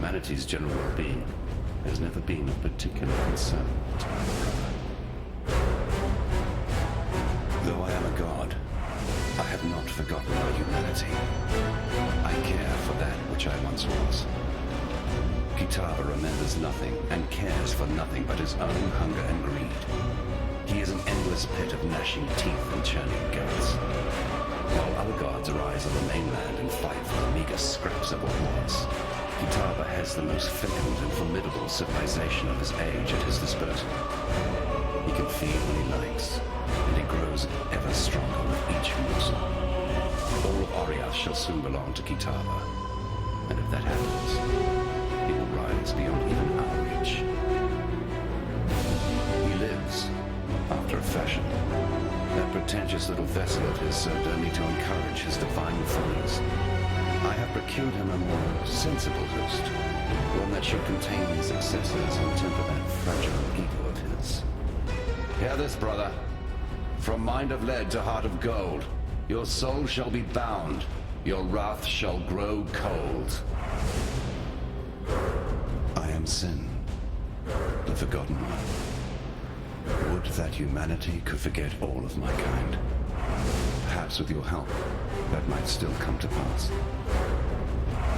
humanity's general well-being has never been of particular concern to my brother. Though I am a god, I have not forgotten my humanity. I care for that which I once was. Kitava remembers nothing and cares for nothing but his own hunger and greed. He is an endless pit of gnashing teeth and churning guts. While other gods arise on the mainland and fight for the meager scraps of what was, Kitava has the most fecund and formidable civilization of his age at his disposal. He can feed when he likes, and he grows ever stronger with each morsel. All of Oriath shall soon belong to Kitava, and if that happens, he will rise beyond even our reach. He lives, after a fashion. That pretentious little vessel of his served only to encourage his divine follies. I have procured him a more sensible host, one that should contain his excesses and temper that fragile ego of his. Hear this, brother. From mind of lead to heart of gold, your soul shall be bound, your wrath shall grow cold. I am Sin, the Forgotten One. Would that humanity could forget all of my kind. Perhaps with your help, that might still come to pass.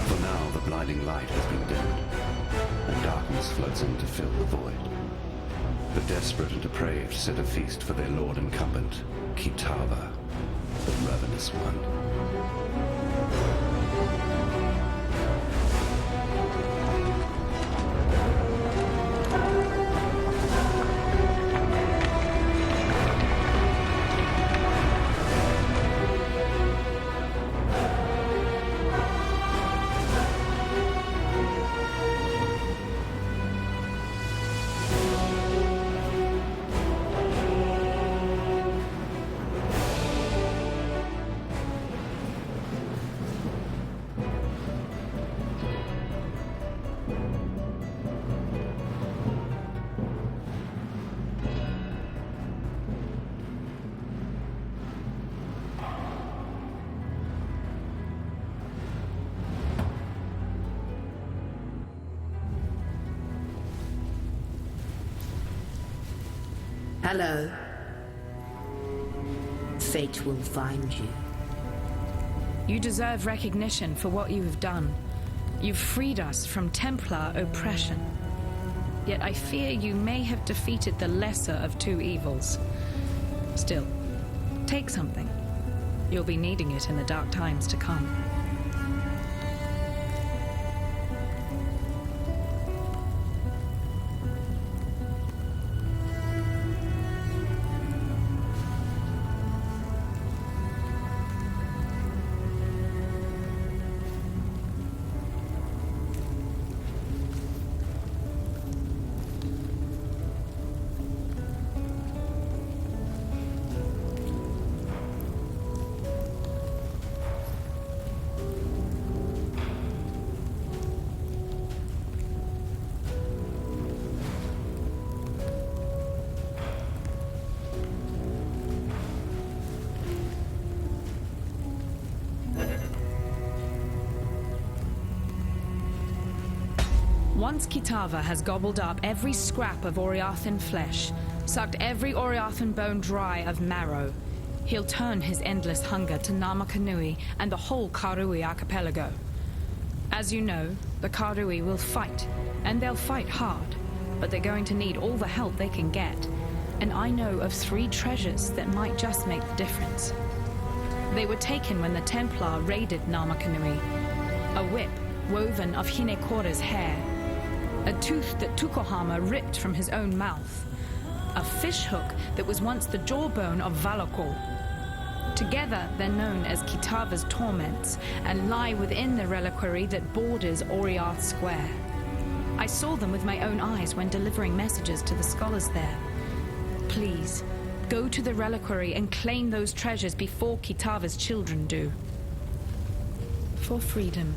For now, the blinding light has been dimmed, and darkness floats in to fill the void. The desperate and depraved set a feast for their lord incumbent, Kitava, the ravenous one. Hello. Fate will find you. You deserve recognition for what you have done. You've freed us from Templar oppression. Yet I fear you may have defeated the lesser of two evils. Still, take something. You'll be needing it in the dark times to come. Once Kitava has gobbled up every scrap of Oriathan flesh, sucked every Oriathan bone dry of marrow, he'll turn his endless hunger to Namakanui and the whole Karui archipelago. As you know, the Karui will fight, and they'll fight hard, but they're going to need all the help they can get. And I know of 3 treasures that might just make the difference. They were taken when the Templar raided Namakanui. A whip woven of Hinekora's hair, a tooth that Tukohama ripped from his own mouth, a fishhook that was once the jawbone of Valakor. Together, they're known as Kitava's torments and lie within the reliquary that borders Oriath Square. I saw them with my own eyes when delivering messages to the scholars there. Please, go to the reliquary and claim those treasures before Kitava's children do. For freedom.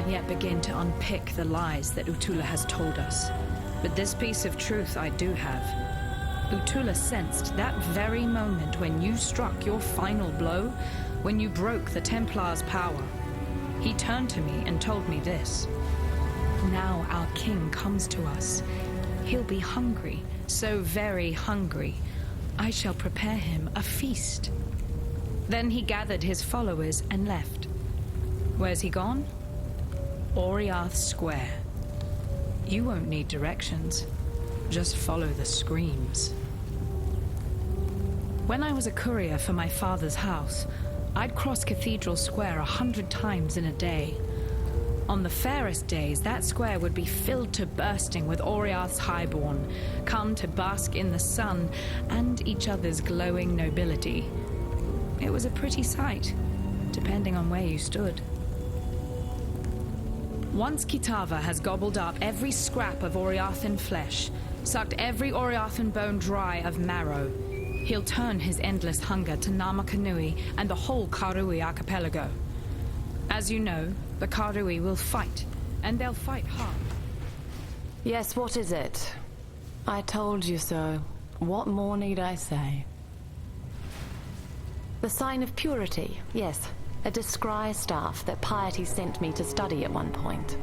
can't yet begin to unpick the lies that Utula has told us. But this piece of truth I do have. Utula sensed that very moment when you struck your final blow, when you broke the Templar's power. He turned to me and told me this. Now our king comes to us. He'll be hungry, so very hungry. I shall prepare him a feast. Then he gathered his followers and left. Where's he gone? Oriath Square. You won't need directions. Just follow the screams. When I was a courier for my father's house, I'd cross Cathedral Square 100 times in a day. On the fairest days, that square would be filled to bursting with Oriath's highborn, come to bask in the sun and each other's glowing nobility. It was a pretty sight, depending on where you stood. Once Kitava has gobbled up every scrap of Oriathan flesh, sucked every Oriathan bone dry of marrow, he'll turn his endless hunger to Namakanui and the whole Karui archipelago. As you know, the Karui will fight, and they'll fight hard. Yes, what is it? I told you so. What more need I say? The sign of purity, yes. A descry staff that piety sent me to study at one point.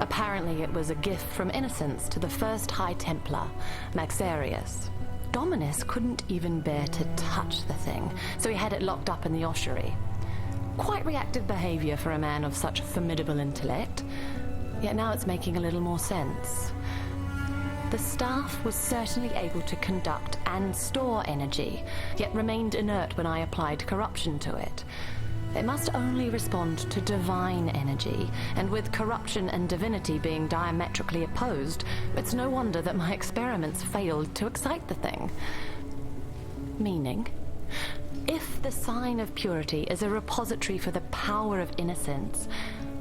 Apparently it was a gift from innocence to the first High Templar, Maxarius. Dominus couldn't even bear to touch the thing, so he had it locked up in the ossuary. Quite reactive behavior for a man of such formidable intellect, yet now it's making a little more sense. The staff was certainly able to conduct and store energy, yet remained inert when I applied corruption to it. It must only respond to divine energy, and with corruption and divinity being diametrically opposed, it's no wonder that my experiments failed to excite the thing. Meaning, if the sign of purity is a repository for the power of innocence,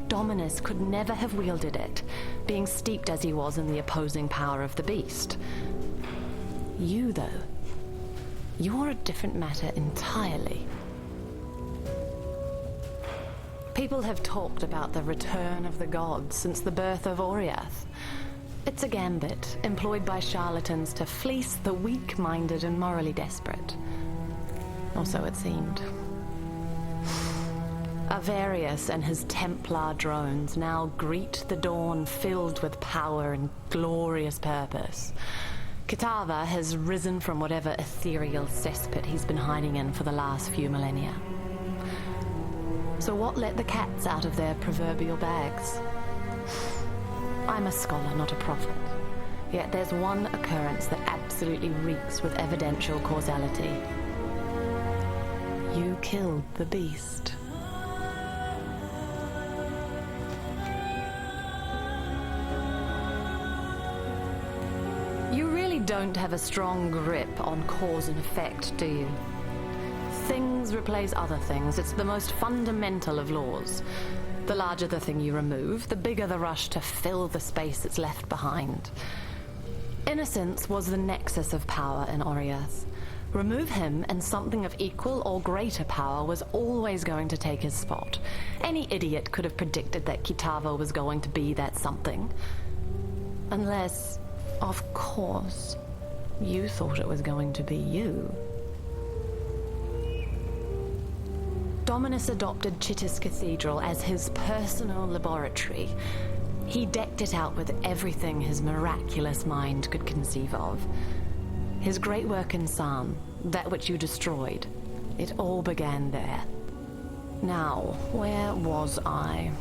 Dominus could never have wielded it, being steeped as he was in the opposing power of the beast. You, though, you're a different matter entirely. People have talked about the return of the gods since the birth of Oriath. It's a gambit employed by charlatans to fleece the weak-minded and morally desperate. Or so it seemed. Avarius and his Templar drones now greet the dawn filled with power and glorious purpose. Kitava has risen from whatever ethereal cesspit he's been hiding in for the last few millennia. So what let the cats out of their proverbial bags? I'm a scholar, not a prophet. Yet there's one occurrence that absolutely reeks with evidential causality. You killed the beast. You really don't have a strong grip on cause and effect, do you? Things replace other things. It's the most fundamental of laws. The larger the thing you remove, the bigger the rush to fill the space that's left behind. Innocence was the nexus of power in Oriath. Remove him and something of equal or greater power was always going to take his spot. Any idiot could have predicted that Kitava was going to be that something. Unless, of course, you thought it was going to be you. Dominus adopted Chittis Cathedral as his personal laboratory. He decked it out with everything his miraculous mind could conceive of. His great work in San, that which you destroyed, it all began there. Now, where was I?